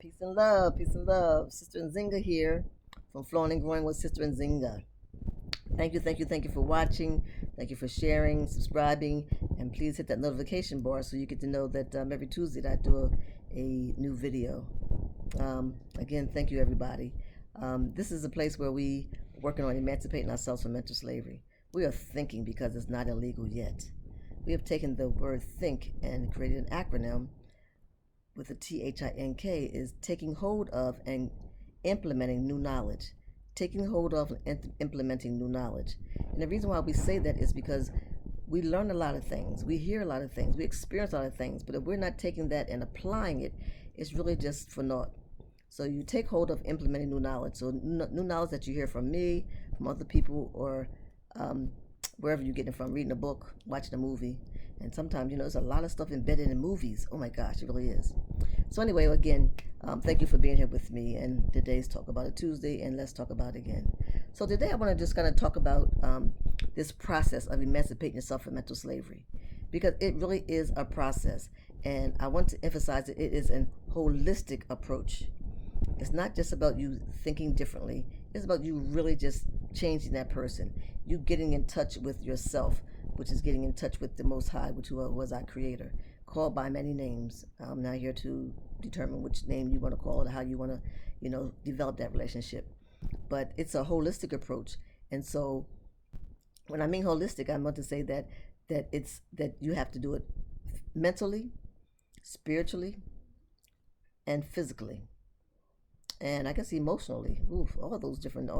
Peace and love. Sister Nzinga here from Flowing and Growing with Sister Nzinga. Thank you for watching. Thank you for sharing, subscribing, and please hit that notification bar so you get to know that every Tuesday that I do a new video. Again, thank you everybody. This is a place where we are working on emancipating ourselves from mental slavery. We are thinking because it's not illegal yet. We have taken the word think and created an acronym with the THINK is taking hold of and implementing new knowledge. Taking hold of and implementing new knowledge. And the reason why we say that is because we learn a lot of things, we hear a lot of things, we experience a lot of things, but if we're not taking that and applying it, it's really just for naught. So you take hold of implementing new knowledge. So new knowledge that you hear from me, from other people, or um, wherever you get it from, reading a book, watching a movie. And sometimes, there's a lot of stuff embedded in movies. Oh my gosh, it really is. So anyway, again, thank you for being here with me. And today's Talk About It Tuesday, and let's talk about it again. So today I want to just kind of talk about this process of emancipating yourself from mental slavery, because it really is a process. And I want to emphasize that it is a holistic approach. It's not just about you thinking differently. It's about you really just changing that person. You getting in touch with yourself, which is getting in touch with the Most High, which was our Creator, called by many names. I'm not here to determine which name you want to call it, how you want to, develop that relationship. But it's a holistic approach, and so when I mean holistic, I want to say that you have to do it mentally, spiritually, and physically, and I guess emotionally. Oof, all those different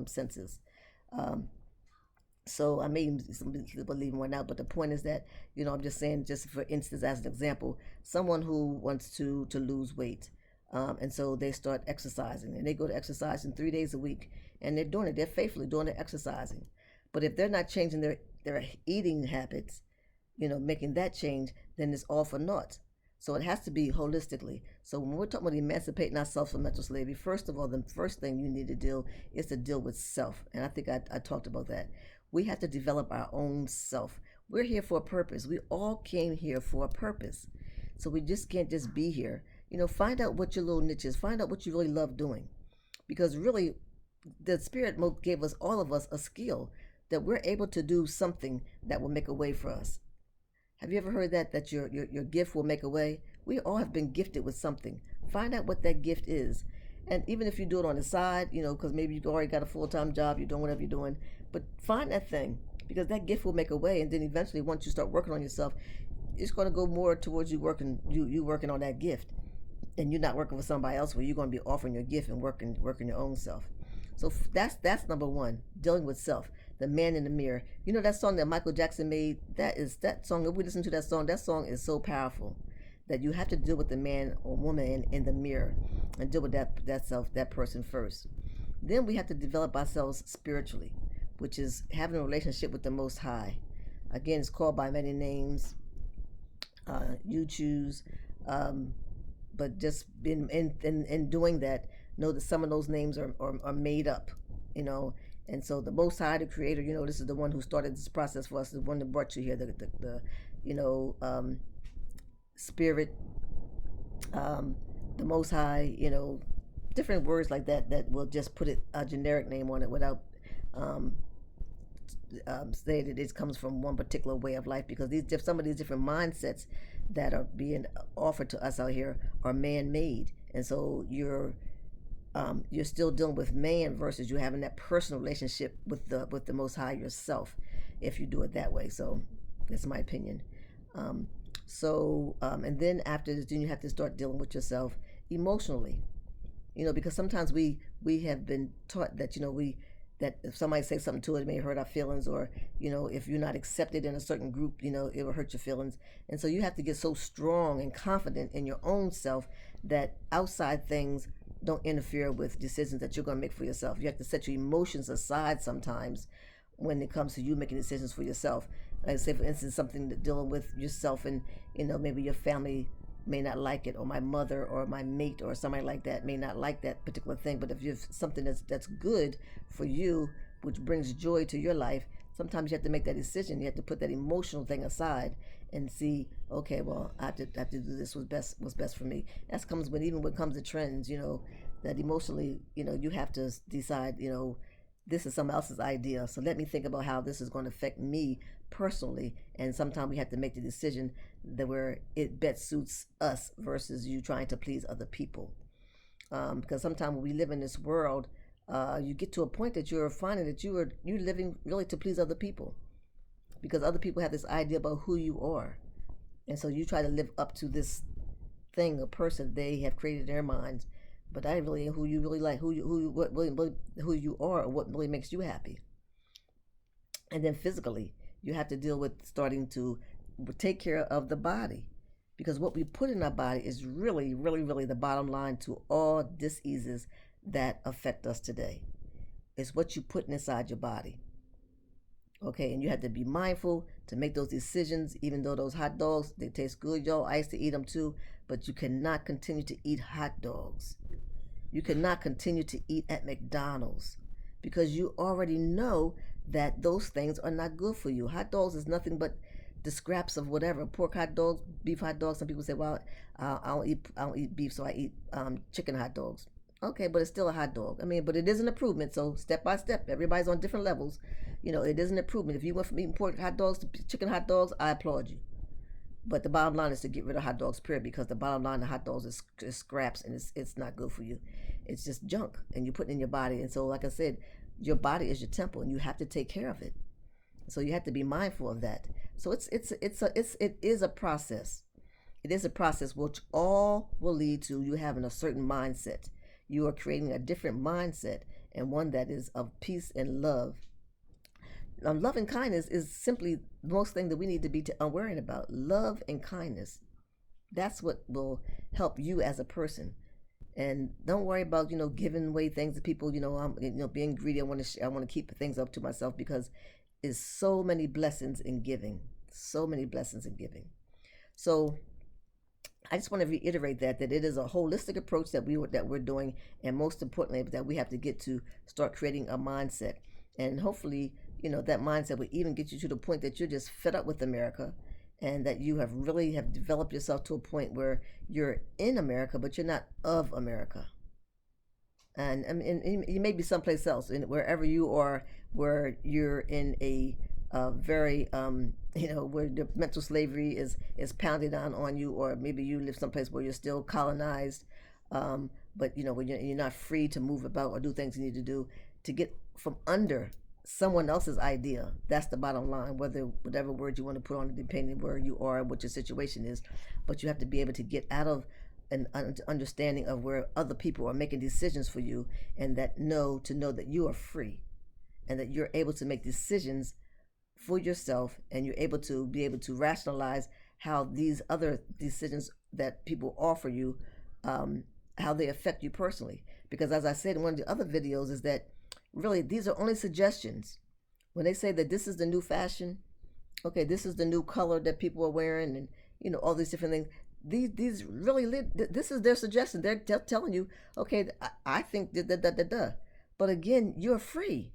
senses. Um, so I may some people leaving one out, but the point is that I'm just saying, just for instance, as an example, someone who wants to lose weight, and so they start exercising, and they go to exercising 3 days a week, and they're doing it. They're faithfully doing the exercising, but if they're not changing their eating habits, making that change, then it's all for naught. So it has to be holistically. So when we're talking about emancipating ourselves from mental slavery, first of all, the first thing you need to deal is to deal with self. And I think I talked about that. We have to develop our own self. We're here for a purpose. We all came here for a purpose. So we just can't just be here. Find out what your little niche is. Find out what you really love doing. Because really, the Spirit gave us, all of us, a skill that we're able to do something that will make a way for us. Have you ever heard that your gift will make a way? We all have been gifted with something. Find out what that gift is. And even if you do it on the side, because maybe you've already got a full-time job, you're doing whatever you're doing, but find that thing, because that gift will make a way. And then eventually, once you start working on yourself, it's going to go more towards you working on that gift, and you're not working for somebody else, where you're going to be offering your gift and working your own self. So that's number one, dealing with self. The Man in the Mirror. You know that song that Michael Jackson made? That song, if we listen to that song is so powerful that you have to deal with the man or woman in the mirror, and deal with that person first. Then we have to develop ourselves spiritually, which is having a relationship with the Most High. Again, it's called by many names. You choose. But just in doing that, know that some of those names are made up, you know. And so the Most High, the Creator, this is the one who started this process for us, the one that brought you here, the Spirit, the Most High, different words like that will just put a generic name on it without um, say that it comes from one particular way of life, because some of these different mindsets that are being offered to us out here are man-made, and so you're still dealing with man versus you having that personal relationship with the Most High yourself, if you do it that way. So that's my opinion. And then after this, then you have to start dealing with yourself emotionally, because sometimes we have been taught that that if somebody says something to it, it may hurt our feelings, or if you're not accepted in a certain group, it will hurt your feelings. And so you have to get so strong and confident in your own self that outside things don't interfere with decisions that you're going to make for yourself. You have to set your emotions aside sometimes when it comes to you making decisions for yourself. Like, say for instance, something that dealing with yourself, and maybe your family may not like it, or my mother or my mate or somebody like that may not like that particular thing. But if you have something that's good for you, which brings joy to your life, sometimes you have to make that decision. You have to put that emotional thing aside and see, okay, well, I have to do this. What's best for me. That comes when even when it comes to trends, that emotionally, you have to decide, this is someone else's idea. So let me think about how this is going to affect me personally. And sometimes we have to make the decision that where it best suits us versus you trying to please other people. Because sometimes when we live in this world, you get to a point that you're finding that you're living really to please other people, because other people have this idea about who you are, and so you try to live up to this thing, a person they have created in their minds, but that ain't really who you really like, who you are, or what really makes you happy. And then physically, you have to deal with starting to take care of the body, because what we put in our body is really, really, really the bottom line to all diseases that affect us today. It's what you put inside your body. Okay, and you have to be mindful to make those decisions. Even though those hot dogs, they taste good, y'all, I used to eat them too, but you cannot continue to eat hot dogs. You cannot continue to eat at McDonald's, because you already know that those things are not good for you. Hot dogs is nothing but the scraps of whatever, pork hot dogs, beef hot dogs. Some people say, well, I don't eat beef, so I eat chicken hot dogs. Okay, but it's still a hot dog. I mean, but it is an improvement. So step by step, everybody's on different levels. It is an improvement. If you went from eating pork hot dogs to chicken hot dogs, I applaud you. But the bottom line is to get rid of hot dogs, period, because the bottom line of hot dogs is scraps, and it's not good for you. It's just junk, and you put it in your body. And so, like I said, your body is your temple, and you have to take care of it. So you have to be mindful of that. So it is a process. It is a process which all will lead to you having a certain mindset. You are creating a different mindset, and one that is of peace and love. Love and kindness is simply the most thing that we need to be worrying about. Love and kindness. That's what will help you as a person. And don't worry about giving away things to people. I'm being greedy. I want to keep things up to myself, because there's so many blessings in giving. So many blessings in giving. So I just want to reiterate that it is a holistic approach that we're doing, and most importantly, that we have to get to start creating a mindset, and hopefully, that mindset will even get you to the point that you're just fed up with America, and that you have developed yourself to a point where you're in America, but you're not of America. And you may be someplace else, and wherever you are, where you're in a very where the mental slavery is pounded on you, or maybe you live someplace where you're still colonized, but when you're not free to move about or do things you need to do to get from under someone else's idea. That's the bottom line, whatever word you want to put on it, depending where you are and what your situation is. But you have to be able to get out of an understanding of where other people are making decisions for you, and to know that you are free, and that you're able to make decisions for yourself, and you're able to rationalize how these other decisions that people offer you, how they affect you personally. Because as I said in one of the other videos, is that really these are only suggestions. When they say that this is the new fashion, okay, this is the new color that people are wearing, and all these different things, these really this is their suggestion. They're telling you, okay, I think da. But again, you're free.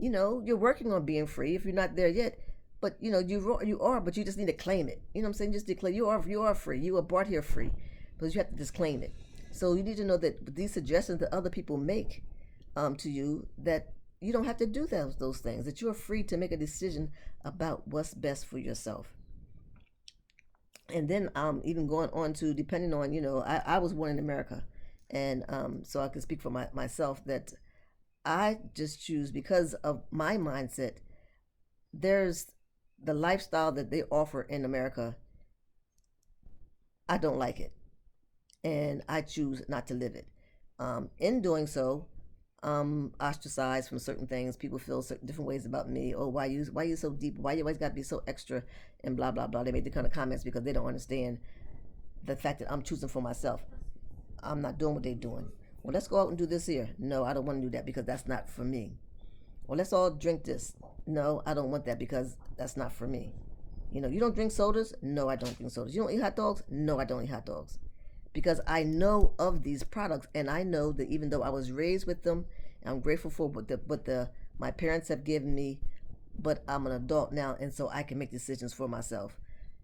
You're working on being free if you're not there yet. But you are, but you just need to claim it. You know what I'm saying? Just declare you are free. You are brought here free, but you have to just claim it. So you need to know that these suggestions that other people make to you, that you don't have to do those things. That you are free to make a decision about what's best for yourself. And then even going on to, depending on, I was born in America, and so I can speak for myself that I just choose, because of my mindset, there's the lifestyle that they offer in America. I don't like it, and I choose not to live it. In doing so, ostracized from certain things. People feel certain different ways about me. Oh, why you so deep? Why you always got to be so extra? And blah blah blah. They make the kind of comments because they don't understand the fact that I'm choosing for myself. I'm not doing what they're doing. Well, let's go out and do this here. No, I don't want to do that because that's not for me. Well, let's all drink this. No, I don't want that because that's not for me. You don't drink sodas? No, I don't drink sodas. You don't eat hot dogs? No, I don't eat hot dogs. Because I know of these products, and I know that even though I was raised with them, I'm grateful for what my parents have given me, but I'm an adult now, and so I can make decisions for myself.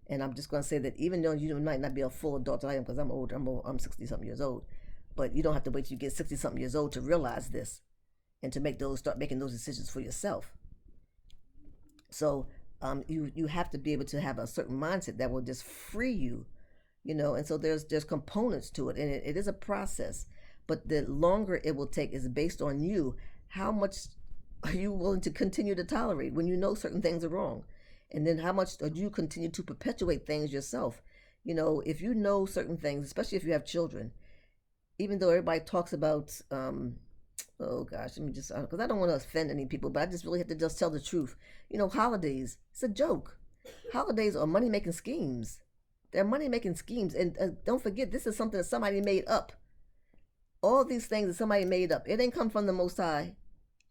And I'm just going to say that even though you might not be a full adult I am, because I'm older, I'm 60 something years old, but you don't have to wait till you get 60 something years old to realize this and to start making those decisions for yourself. So you have to be able to have a certain mindset that will just free you, and so there's components to it, and it is a process, but the longer it will take is based on you. How much are you willing to continue to tolerate when you know certain things are wrong? And then how much do you continue to perpetuate things yourself? If you know certain things, especially if you have children, even though everybody talks about, oh gosh, let me just, because I don't want to offend any people, but I just really have to just tell the truth. Holidays, it's a joke. Holidays are money making schemes. They're money making schemes. And don't forget, this is something that somebody made up. All these things that somebody made up. It ain't come from the Most High.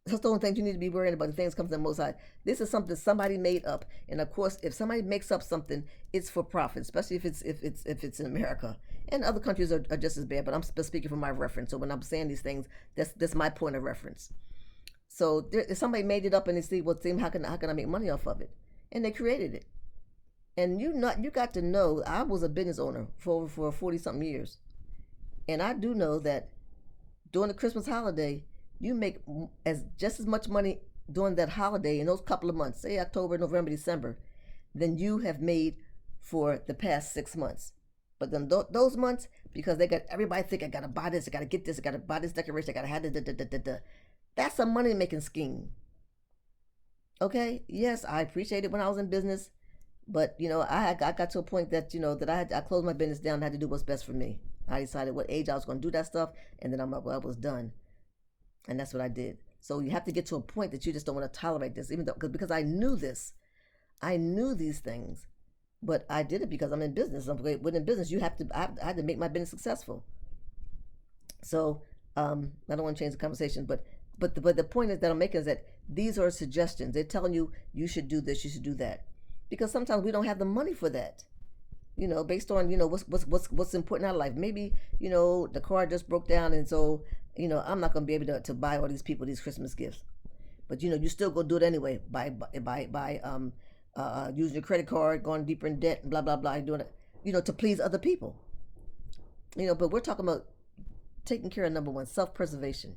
That's the only thing you need to be worrying about. The things come from the Most High. This is something somebody made up, and of course, if somebody makes up something, it's for profit. Especially if it's in America, and other countries are just as bad. But I'm speaking from my reference. So when I'm saying these things, that's my point of reference. So if somebody made it up and they see, well, how can I make money off of it, and they created it, and you got to know. I was a business owner for 40 something years, and I do know that during the Christmas holiday, you make just as much money during that holiday in those couple of months, say October, November, December, than you have made for the past 6 months. But then those months, because they got everybody think I gotta buy this, I gotta get this, I gotta buy this decoration, I gotta have this, that's a money making scheme. Okay, yes, I appreciate it when I was in business, but I got to a point that that I closed my business down and had to do what's best for me. I decided what age I was going to do that stuff, and then I was done. And that's what I did. So you have to get to a point that you just don't want to tolerate this, even though because I knew this, I knew these things, but I did it because I'm in business. Within business, I had to make my business successful. So I don't want to change the conversation, but the point is that I'm making is that these are suggestions. They're telling you should do this, you should do that, because sometimes we don't have the money for that. Based on what's important in our life. Maybe the car just broke down, and so I'm not gonna be able to buy all these people these Christmas gifts. But you still go do it anyway by using your credit card, going deeper in debt, and blah blah blah, doing it to please other people. But we're talking about taking care of number one, self-preservation.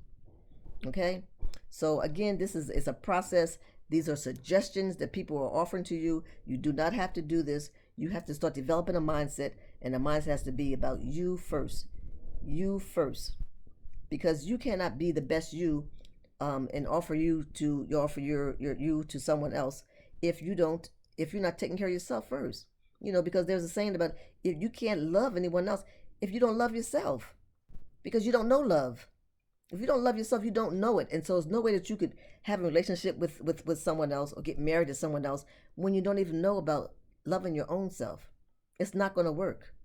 Okay, so again, it's a process. These are suggestions that people are offering to you. You do not have to do this. You have to start developing a mindset, and the mindset has to be about you first. You first. Because you cannot be the best you and offer you to someone else if you're not taking care of yourself first. Because there's a saying about if you can't love anyone else if you don't love yourself, because you don't know love. If you don't love yourself, you don't know it. And so there's no way that you could have a relationship with someone else or get married to someone else when you don't even know about loving your own self. It's not going to work.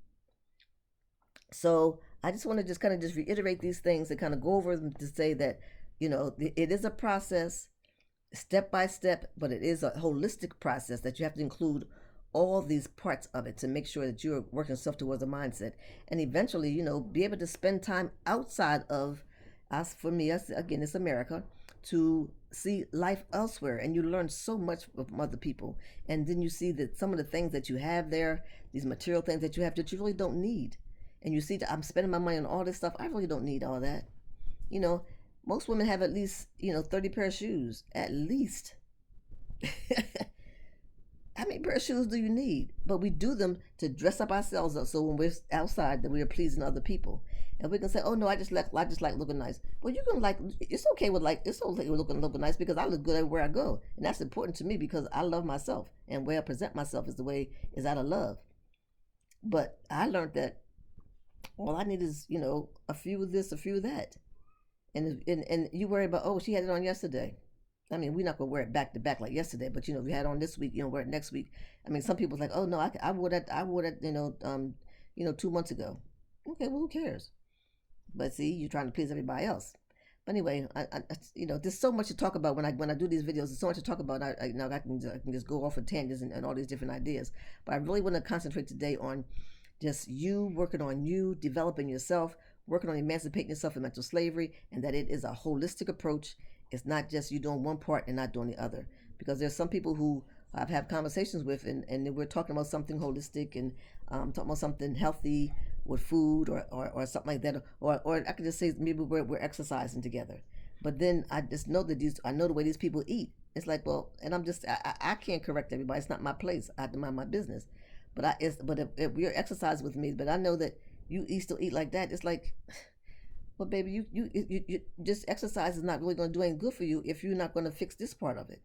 So I just want to just kind of just reiterate these things and kind of go over them to say that, it is a process, step by step, but it is a holistic process that you have to include all these parts of it to make sure that you're working yourself towards a mindset. And eventually, be able to spend time outside of us. For me, again, it's America, to see life elsewhere, and you learn so much from other people, and then you see that some of the things that you have there, these material things that you have that you really don't need, and you see that I'm spending my money on all this stuff. I really don't need all that. Most women have at least 30 pair of shoes, at least. How many pair of shoes do you need? But we do them to dress up ourselves up, so when we're outside that we are pleasing other people. And we can say, oh no, I just like looking nice. Well, you can it's okay with looking nice, because I look good everywhere I go. And that's important to me because I love myself, and the way I present myself is out of love. But I learned that all I need is, a few of this, a few of that. And you worry about, oh, she had it on yesterday. I mean, we're not gonna wear it back to back like yesterday, but if you had it on this week, wear it next week. I mean, some people's like, oh no, I wore that 2 months ago. Okay, well, who cares? But see, you're trying to please everybody else. But anyway, there's so much to talk about when I do these videos. There's so much to talk about. I can just go off on tangents and all these different ideas. But I really want to concentrate today on just you working on you, developing yourself, working on emancipating yourself from mental slavery, and that it is a holistic approach. It's not just you doing one part and not doing the other. because there's some people who I've had conversations with, and we're talking about something holistic and talking about something healthy with food or something like that, or I could just say maybe we're exercising together. But then I just know that I know the way these people eat. It's like, well, and I can't correct everybody. It's not my place. I have to mind my business. But if you're exercising with me, but I know that you still eat like that. It's like, well, baby, you just exercise is not really going to do any good for you if you're not going to fix this part of it.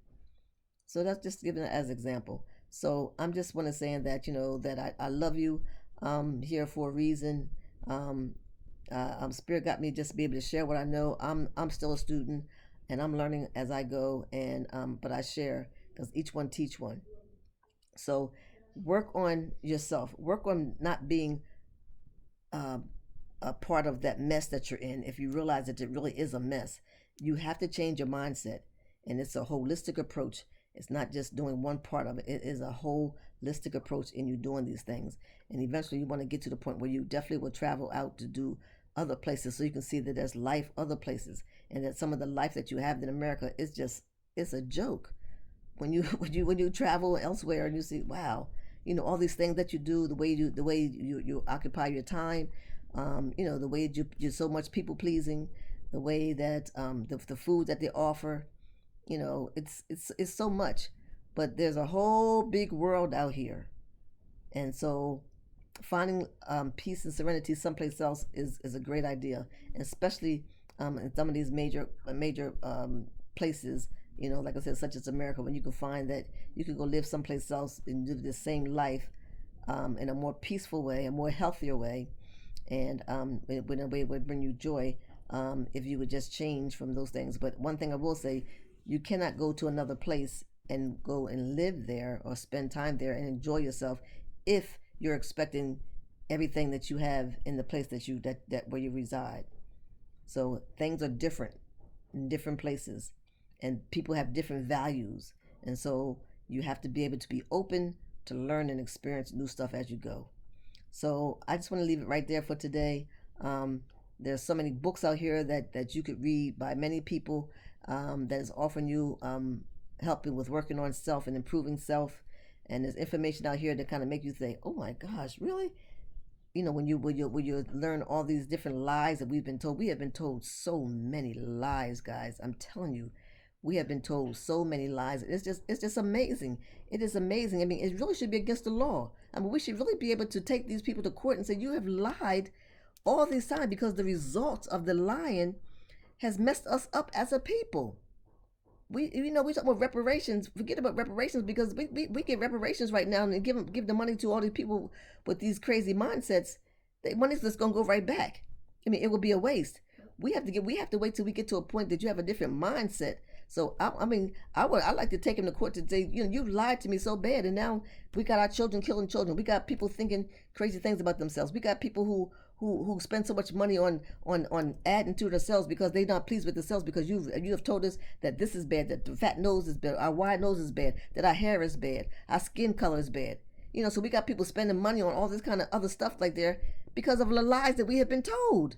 So that's just given as example. So I'm just want to saying that that I love you. Here for a reason. Um, Spirit got me just to be able to share what I know. I'm still a student, and I'm learning as I go. And but I share because each one teach one. So work on yourself. Work on not being uh, a part of that mess that you're in. If you realize that it really is a mess, you have to change your mindset, and it's a holistic approach. It's not just doing one part of it. It is a holistic approach in you doing these things. And eventually you want to get to the point where you definitely will travel out to do other places so you can see that there's life other places, and that some of the life that you have in America is just it's a joke. When you when you travel elsewhere and you see, wow, all these things that you do, the way you occupy your time, the way you're so much people pleasing, the way that the food that they offer, it's so much, but there's a whole big world out here. And so finding peace and serenity someplace else is a great idea, and especially in some of these major places, like I said, such as America, when you can find that you can go live someplace else and live the same life in a more peaceful way, a more healthier way, and in a way it would bring you joy if you would just change from those things. But one thing I will say, you cannot go to another place and go and live there or spend time there and enjoy yourself if you're expecting everything that you have in the place that where you reside. So things are different in different places, and people have different values, and so you have to be able to be open to learn and experience new stuff as you go. So I just want to leave it right there for today. There's so many books out here that you could read by many people that is offering you helping with working on self and improving self. And there's information out here that kind of make you think, oh my gosh, really? When you learn all these different lies that we've been told. We have been told so many lies, guys. I'm telling you, we have been told so many lies. It's just amazing. It is amazing. I mean, it really should be against the law. I mean, we should really be able to take these people to court and say, you have lied all this time, because the results of the lying has messed us up as a people. We talk about reparations. Forget about reparations, because we get reparations right now and give the money to all these people with these crazy mindsets. The money's just gonna go right back. I mean, it will be a waste. We have to wait till we get to a point that you have a different mindset. So I like to take him to court to say, you lied to me so bad, and now we got our children killing children. We got people thinking crazy things about themselves. We got people who spend so much money on adding to themselves because they're not pleased with themselves, because you have told us that this is bad, that the fat nose is bad, our wide nose is bad, that our hair is bad, our skin color is bad. So we got people spending money on all this kind of other stuff like there because of the lies that we have been told.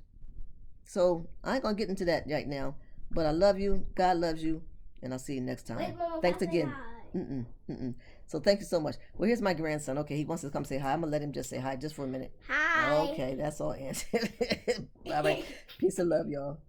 So I ain't gonna get into that right now. But I love you. God loves you, and I'll see you next time. Wait, Mama, Thanks say again. hi. So thank you so much. Well, here's my grandson. Okay, he wants to come say hi. I'm gonna let him just say hi just for a minute. Hi. Okay, that's all answered. All right. Peace and love, y'all.